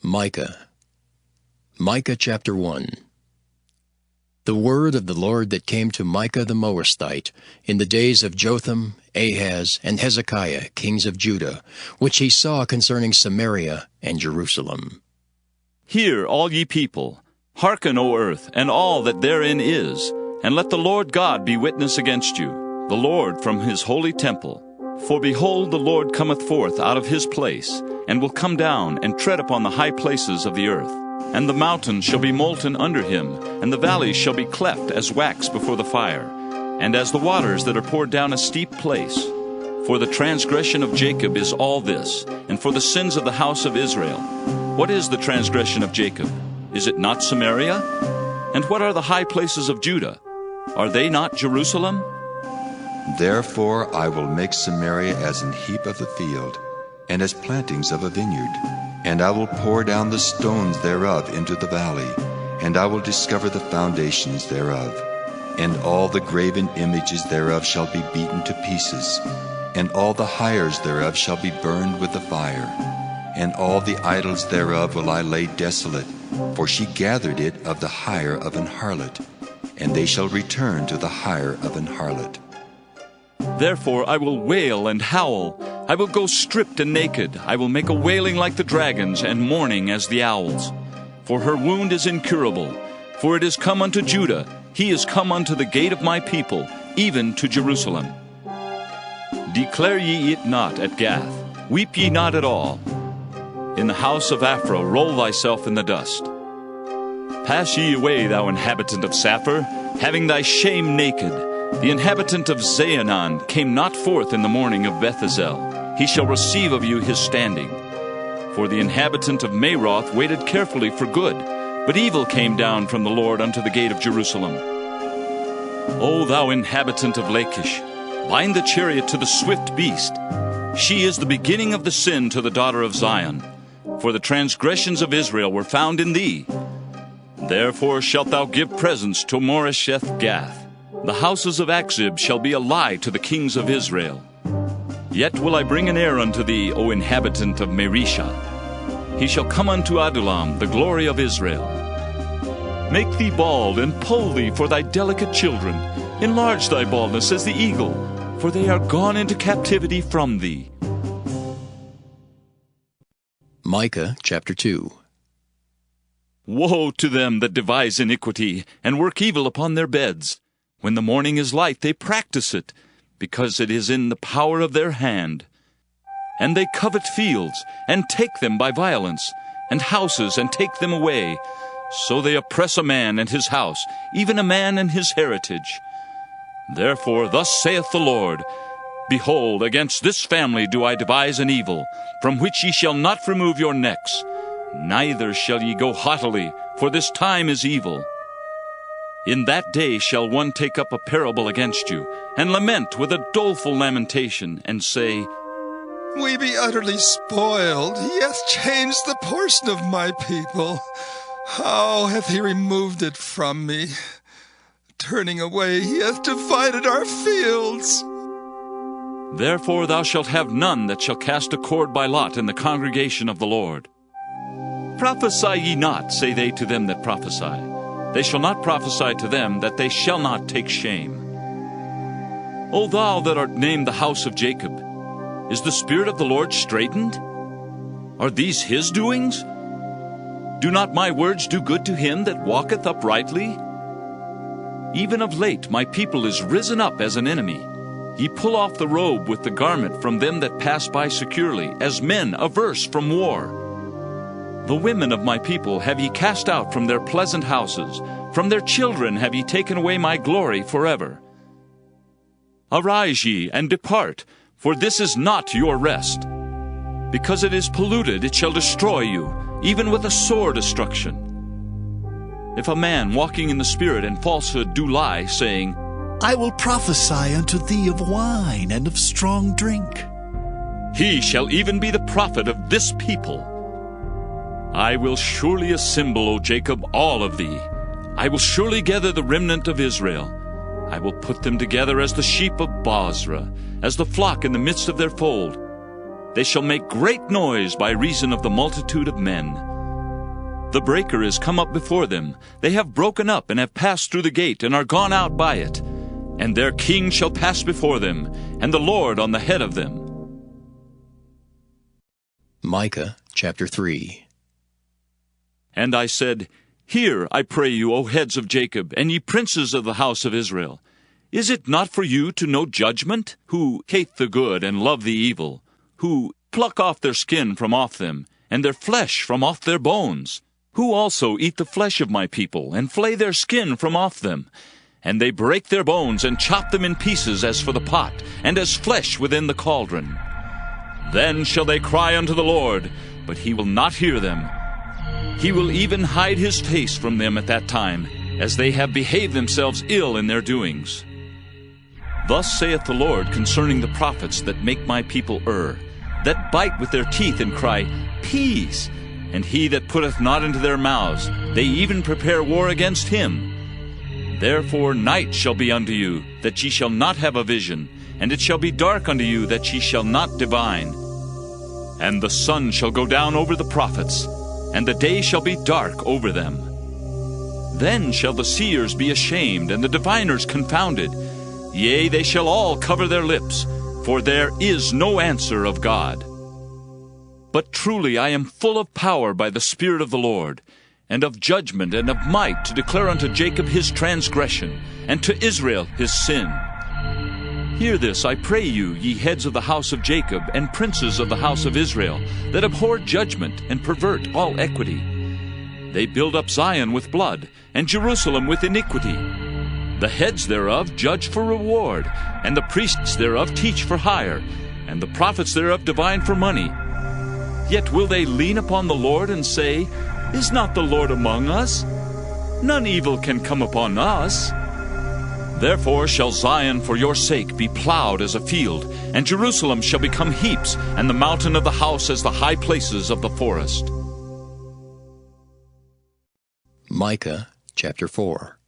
Micah. Micah chapter 1. The word of the Lord that came to Micah the Moabite in the days of Jotham, Ahaz, and Hezekiah, kings of Judah, which he saw concerning Samaria and Jerusalem. Hear, all ye people, hearken, O earth, and all that therein is, and let the Lord God be witness against you, the Lord from his holy temple. For behold, the Lord cometh forth out of his place, and will come down and tread upon the high places of the earth. And the mountains shall be molten under him, and the valleys shall be cleft as wax before the fire, and as the waters that are poured down a steep place. For the transgression of Jacob is all this, and for the sins of the house of Israel. What is the transgression of Jacob? Is it not Samaria? And what are the high places of Judah? Are they not Jerusalem? Therefore I will make Samaria as an heap of the field, and as plantings of a vineyard. And I will pour down the stones thereof into the valley, and I will discover the foundations thereof. And all the graven images thereof shall be beaten to pieces, and all the hires thereof shall be burned with the fire. And all the idols thereof will I lay desolate, for she gathered it of the hire of an harlot, and they shall return to the hire of an harlot. Therefore I will wail and howl. I will go stripped and naked. I will make a wailing like the dragons, and mourning as the owls. For her wound is incurable. For it is come unto Judah. He is come unto the gate of my people, even to Jerusalem. Declare ye it not at Gath. Weep ye not at all. In the house of Aphra roll thyself in the dust. Pass ye away, thou inhabitant of Saphir, having thy shame naked. The inhabitant of Zaanan came not forth in the morning of Bethesel. He shall receive of you his standing. For the inhabitant of Maroth waited carefully for good, but evil came down from the Lord unto the gate of Jerusalem. O thou inhabitant of Lachish, bind the chariot to the swift beast. She is the beginning of the sin to the daughter of Zion, for the transgressions of Israel were found in thee. Therefore shalt thou give presents to Moresheth Gath. The houses of Achzib shall be a lie to the kings of Israel. Yet will I bring an heir unto thee, O inhabitant of Mareshah. He shall come unto Adullam, the glory of Israel. Make thee bald, and poll thee for thy delicate children. Enlarge thy baldness as the eagle, for they are gone into captivity from thee. Micah chapter 2. Woe to them that devise iniquity, and work evil upon their beds. When the morning is light, they practice it, because it is in the power of their hand. And they covet fields, and take them by violence, and houses, and take them away. So they oppress a man and his house, even a man and his heritage. Therefore thus saith the Lord, Behold, against this family do I devise an evil, from which ye shall not remove your necks, neither shall ye go haughtily, for this time is evil. In that day shall one take up a parable against you, and lament with a doleful lamentation, and say, We be utterly spoiled. He hath changed the portion of my people. How hath he removed it from me? Turning away, he hath divided our fields. Therefore thou shalt have none that shall cast a cord by lot in the congregation of the Lord. Prophesy ye not, say they to them that prophesy. They shall not prophesy to them, that they shall not take shame. O thou that art named the house of Jacob, is the Spirit of the Lord straitened? Are these his doings? Do not my words do good to him that walketh uprightly? Even of late my people is risen up as an enemy. Ye pull off the robe with the garment from them that pass by securely, as men averse from war. The women of my people have ye cast out from their pleasant houses. From their children have ye taken away my glory forever. Arise ye, and depart, for this is not your rest. Because it is polluted, it shall destroy you, even with a sore destruction. If a man walking in the Spirit and falsehood do lie, saying, I will prophesy unto thee of wine and of strong drink, he shall even be the prophet of this people. I will surely assemble, O Jacob, all of thee. I will surely gather the remnant of Israel. I will put them together as the sheep of Bozrah, as the flock in the midst of their fold. They shall make great noise by reason of the multitude of men. The breaker is come up before them. They have broken up and have passed through the gate and are gone out by it. And their king shall pass before them, and the Lord on the head of them. Micah chapter 3. And I said, Hear, I pray you, O heads of Jacob, and ye princes of the house of Israel. Is it not for you to know judgment, who hate the good and love the evil, who pluck off their skin from off them, and their flesh from off their bones, who also eat the flesh of my people, and flay their skin from off them? And they break their bones, and chop them in pieces as for the pot, and as flesh within the cauldron. Then shall they cry unto the Lord, but he will not hear them. He will even hide his face from them at that time, as they have behaved themselves ill in their doings. Thus saith the Lord concerning the prophets that make my people err, that bite with their teeth and cry, Peace! And he that putteth not into their mouths, they even prepare war against him. Therefore night shall be unto you, that ye shall not have a vision, and it shall be dark unto you, that ye shall not divine. And the sun shall go down over the prophets, and the day shall be dark over them. Then shall the seers be ashamed, and the diviners confounded. Yea, they shall all cover their lips, for there is no answer of God. But truly I am full of power by the Spirit of the Lord, and of judgment and of might, to declare unto Jacob his transgression, and to Israel his sin. Hear this, I pray you, ye heads of the house of Jacob, and princes of the house of Israel, that abhor judgment, and pervert all equity. They build up Zion with blood, and Jerusalem with iniquity. The heads thereof judge for reward, and the priests thereof teach for hire, and the prophets thereof divine for money. Yet will they lean upon the Lord and say, Is not the Lord among us? None evil can come upon us. Therefore shall Zion for your sake be plowed as a field, and Jerusalem shall become heaps, and the mountain of the house as the high places of the forest. Micah chapter 4.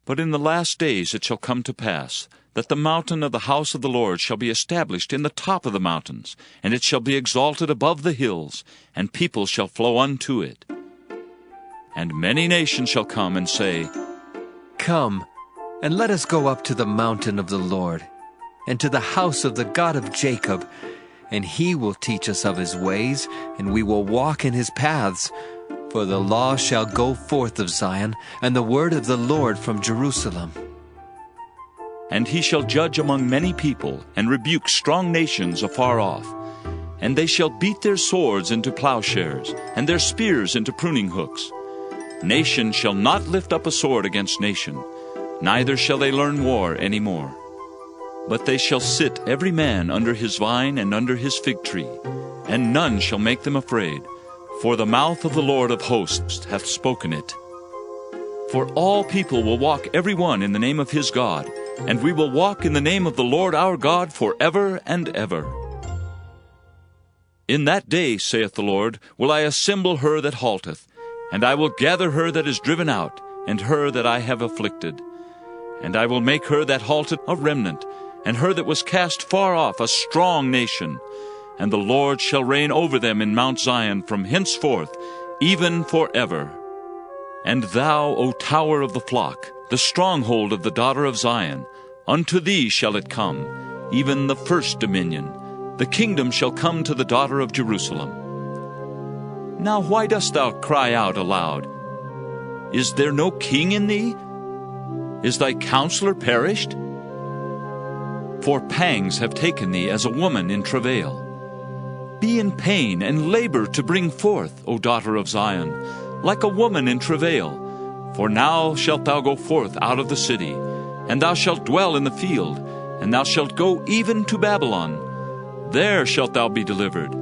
But in the last days it shall come to pass, that the mountain of the house of the Lord shall be established in the top of the mountains, and it shall be exalted above the hills, and people shall flow unto it. And many nations shall come and say, Come, and let us go up to the mountain of the Lord, and to the house of the God of Jacob, and he will teach us of his ways, and we will walk in his paths. For the law shall go forth of Zion, and the word of the Lord from Jerusalem. And he shall judge among many people, and rebuke strong nations afar off. And they shall beat their swords into plowshares, and their spears into pruning hooks. Nation shall not lift up a sword against nation, neither shall they learn war any more. But they shall sit every man under his vine and under his fig tree, and none shall make them afraid, for the mouth of the Lord of hosts hath spoken it. For all people will walk every one in the name of his God, and we will walk in the name of the Lord our God forever and ever. In that day, saith the Lord, will I assemble her that halteth, and I will gather her that is driven out, and her that I have afflicted. And I will make her that halted a remnant, and her that was cast far off a strong nation. And the Lord shall reign over them in Mount Zion from henceforth, even forever. And thou, O tower of the flock, the stronghold of the daughter of Zion, unto thee shall it come, even the first dominion. The kingdom shall come to the daughter of Jerusalem. Now why dost thou cry out aloud? Is there no king in thee? Is thy counselor perished? For pangs have taken thee as a woman in travail. Be in pain and labor to bring forth, O daughter of Zion, like a woman in travail. For now shalt thou go forth out of the city, and thou shalt dwell in the field, and thou shalt go even to Babylon. There shalt thou be delivered.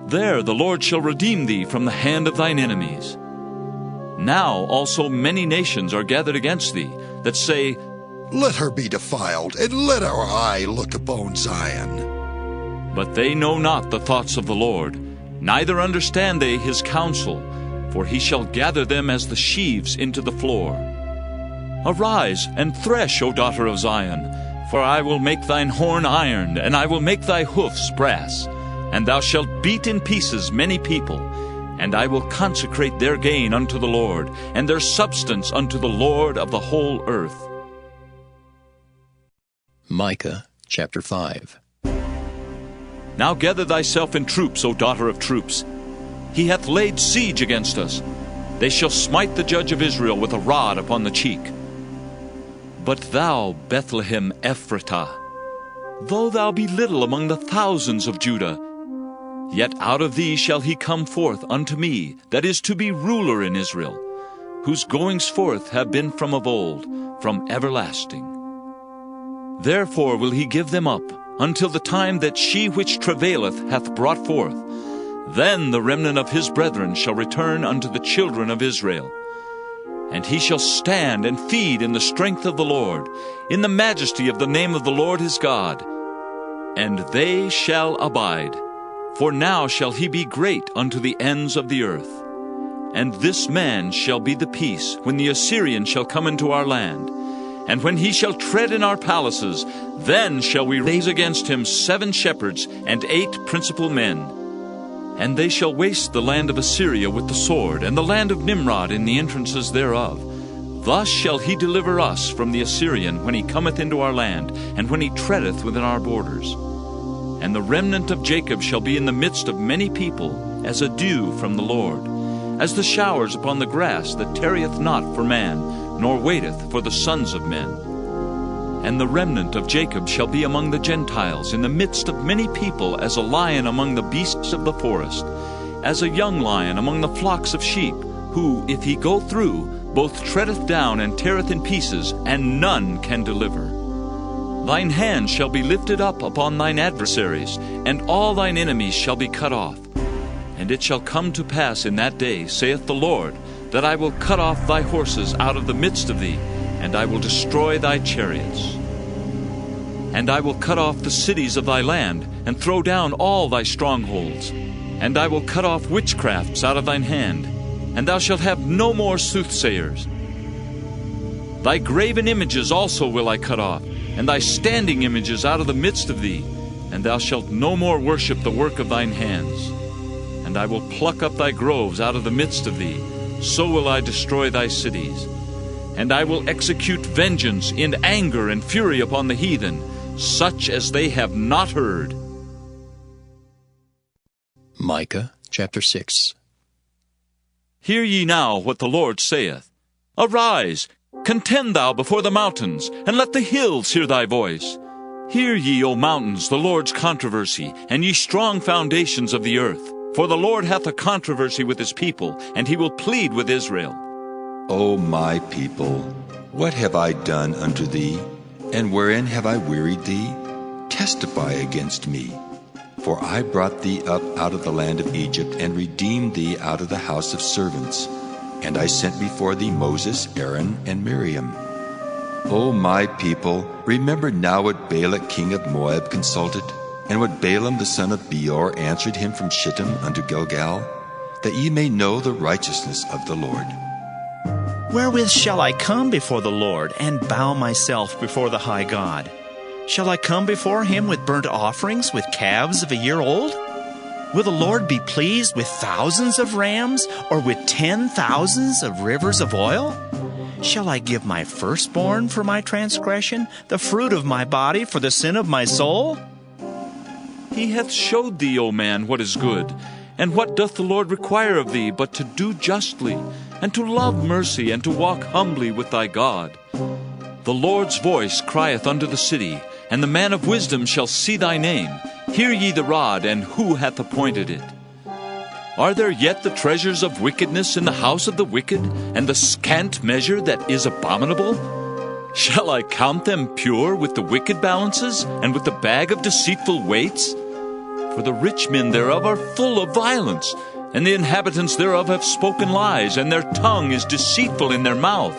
There the Lord shall redeem thee from the hand of thine enemies. Now also many nations are gathered against thee, that say, Let her be defiled, and let our eye look upon Zion. But they know not the thoughts of the Lord, neither understand they his counsel, for he shall gather them as the sheaves into the floor. Arise and thresh, O daughter of Zion, for I will make thine horn iron, and I will make thy hoofs brass. And thou shalt beat in pieces many people, And I will consecrate their gain unto the Lord, and their substance unto the Lord of the whole earth. Micah chapter 5. Now gather thyself in troops, O daughter of troops. He hath laid siege against us. They shall smite the judge of Israel with a rod upon the cheek. But thou, Bethlehem Ephratah, though thou be little among the thousands of Judah, yet out of thee shall he come forth unto me, that is to be ruler in Israel, whose goings forth have been from of old, from everlasting. Therefore will he give them up, until the time that she which travaileth hath brought forth. Then the remnant of his brethren shall return unto the children of Israel. And he shall stand and feed in the strength of the Lord, in the majesty of the name of the Lord his God. And they shall abide, for now shall he be great unto the ends of the earth. And this man shall be the peace, when the Assyrian shall come into our land. And when he shall tread in our palaces, then shall we raise against him 7 shepherds and 8 principal men. And they shall waste the land of Assyria with the sword, and the land of Nimrod in the entrances thereof. Thus shall he deliver us from the Assyrian when he cometh into our land, and when he treadeth within our borders. And the remnant of Jacob shall be in the midst of many people, as a dew from the Lord, as the showers upon the grass that tarrieth not for man, nor waiteth for the sons of men. And the remnant of Jacob shall be among the Gentiles, in the midst of many people, as a lion among the beasts of the forest, as a young lion among the flocks of sheep, who, if he go through, both treadeth down and teareth in pieces, and none can deliver. Thine hand shall be lifted up upon thine adversaries, and all thine enemies shall be cut off. And it shall come to pass in that day, saith the Lord, that I will cut off thy horses out of the midst of thee, and I will destroy thy chariots. And I will cut off the cities of thy land, and throw down all thy strongholds. And I will cut off witchcrafts out of thine hand, and thou shalt have no more soothsayers. Thy graven images also will I cut off, and thy standing images out of the midst of thee, and thou shalt no more worship the work of thine hands. And I will pluck up thy groves out of the midst of thee, so will I destroy thy cities. And I will execute vengeance in anger and fury upon the heathen, such as they have not heard. Micah chapter 6. Hear ye now what the Lord saith. Arise, contend thou before the mountains, and let the hills hear thy voice. Hear ye, O mountains, the Lord's controversy, and ye strong foundations of the earth. For the Lord hath a controversy with his people, and he will plead with Israel. O my people, what have I done unto thee? And wherein have I wearied thee? Testify against me. For I brought thee up out of the land of Egypt, and redeemed thee out of the house of servants. And I sent before thee Moses, Aaron, and Miriam. O my people, remember now what Balak king of Moab consulted, and what Balaam the son of Beor answered him from Shittim unto Gilgal, that ye may know the righteousness of the Lord. Wherewith shall I come before the Lord, and bow myself before the high God? Shall I come before him with burnt offerings, with calves of a year old? Will the Lord be pleased with thousands of rams, or with 10,000s of rivers of oil? Shall I give my firstborn for my transgression, the fruit of my body for the sin of my soul? He hath showed thee, O man, what is good. And what doth the Lord require of thee, but to do justly, and to love mercy, and to walk humbly with thy God? The Lord's voice crieth unto the city, and the man of wisdom shall see thy name. Hear ye the rod, and who hath appointed it? Are there yet the treasures of wickedness in the house of the wicked, and the scant measure that is abominable? Shall I count them pure with the wicked balances, and with the bag of deceitful weights? For the rich men thereof are full of violence, and the inhabitants thereof have spoken lies, and their tongue is deceitful in their mouth.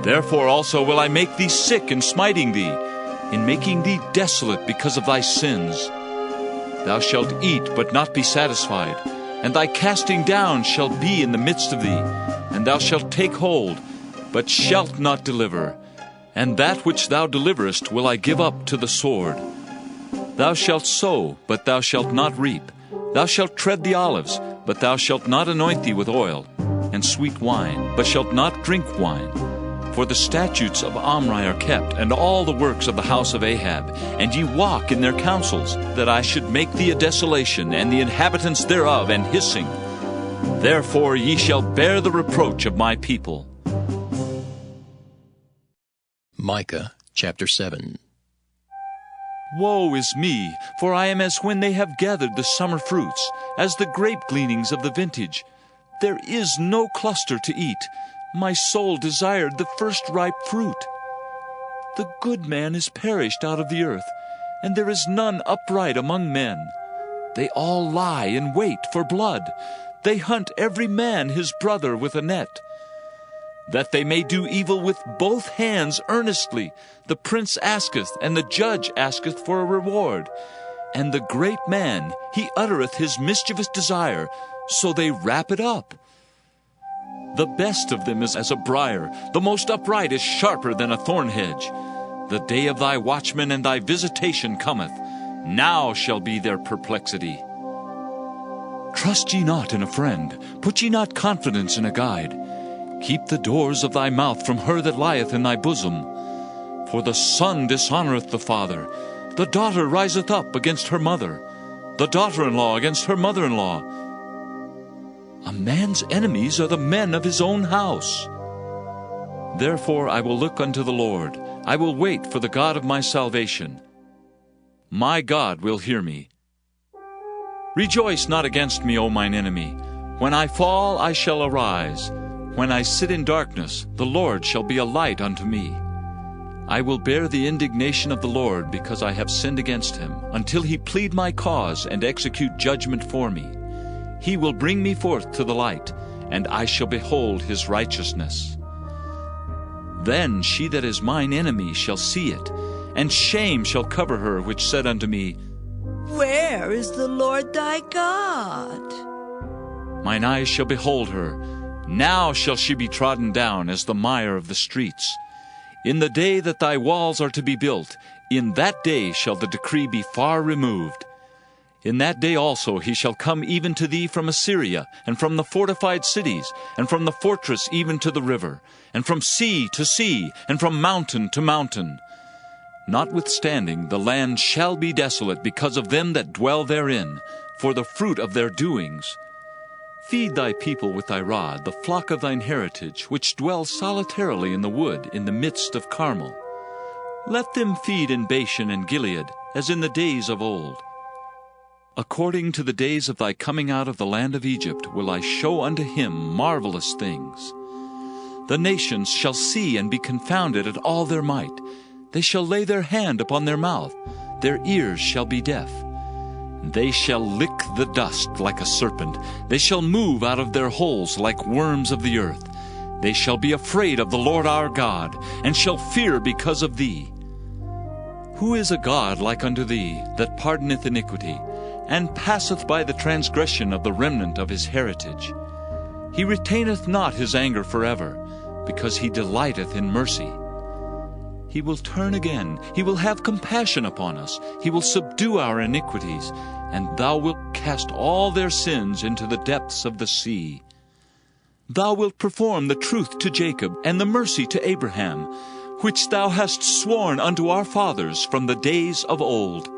Therefore also will I make thee sick in smiting thee, in making thee desolate because of thy sins. Thou shalt eat, but not be satisfied, and thy casting down shall be in the midst of thee, and thou shalt take hold, but shalt not deliver, and that which thou deliverest will I give up to the sword. Thou shalt sow, but thou shalt not reap, Thou shalt tread the olives, but thou shalt not anoint thee with oil, and sweet wine, but shalt not drink wine. For the statutes of Omri are kept, and all the works of the house of Ahab, and ye walk in their counsels, that I should make thee a desolation, and the inhabitants thereof an hissing. Therefore ye shall bear the reproach of my people. Micah chapter 7. Woe is me, for I am as when they have gathered the summer fruits, as the grape gleanings of the vintage. There is no cluster to eat. My soul desired the first ripe fruit. The good man is perished out of the earth, and there is none upright among men. They all lie in wait for blood. They hunt every man his brother with a net. That they may do evil with both hands earnestly, the prince asketh, and the judge asketh for a reward. And the great man, he uttereth his mischievous desire, so they wrap it up. The best of them is as a briar, the most upright is sharper than a thorn hedge. The day of thy watchman and thy visitation cometh. Now shall be their perplexity. Trust ye not in a friend, put ye not confidence in a guide. Keep the doors of thy mouth from her that lieth in thy bosom. For the son dishonoureth the father, the daughter riseth up against her mother, the daughter-in-law against her mother-in-law. A man's enemies are the men of his own house. Therefore I will look unto the Lord, I will wait for the God of my salvation. My God will hear me. Rejoice not against me, O mine enemy. When I fall, I shall arise. When I sit in darkness, the Lord shall be a light unto me. I will bear the indignation of the Lord, because I have sinned against him, until he plead my cause and execute judgment for me. He will bring me forth to the light, and I shall behold his righteousness. Then she that is mine enemy shall see it, and shame shall cover her which said unto me, Where is the Lord thy God? Mine eyes shall behold her. Now shall she be trodden down as the mire of the streets. In the day that thy walls are to be built, in that day shall the decree be far removed. In that day also he shall come even to thee from Assyria, and from the fortified cities, and from the fortress even to the river, and from sea to sea, and from mountain to mountain. Notwithstanding, the land shall be desolate because of them that dwell therein, for the fruit of their doings. Feed thy people with thy rod, the flock of thine heritage, which dwell solitarily in the wood, in the midst of Carmel. Let them feed in Bashan and Gilead, as in the days of old. According to the days of thy coming out of the land of Egypt will I show unto him marvelous things. The nations shall see and be confounded at all their might. They shall lay their hand upon their mouth, their ears shall be deaf. They shall lick the dust like a serpent. They shall move out of their holes like worms of the earth. They shall be afraid of the Lord our God, and shall fear because of thee. Who is a God like unto thee, that pardoneth iniquity, and passeth by the transgression of the remnant of his heritage? He retaineth not his anger forever, because he delighteth in mercy. He will turn again, he will have compassion upon us, he will subdue our iniquities, and thou wilt cast all their sins into the depths of the sea. Thou wilt perform the truth to Jacob, and the mercy to Abraham, which thou hast sworn unto our fathers from the days of old,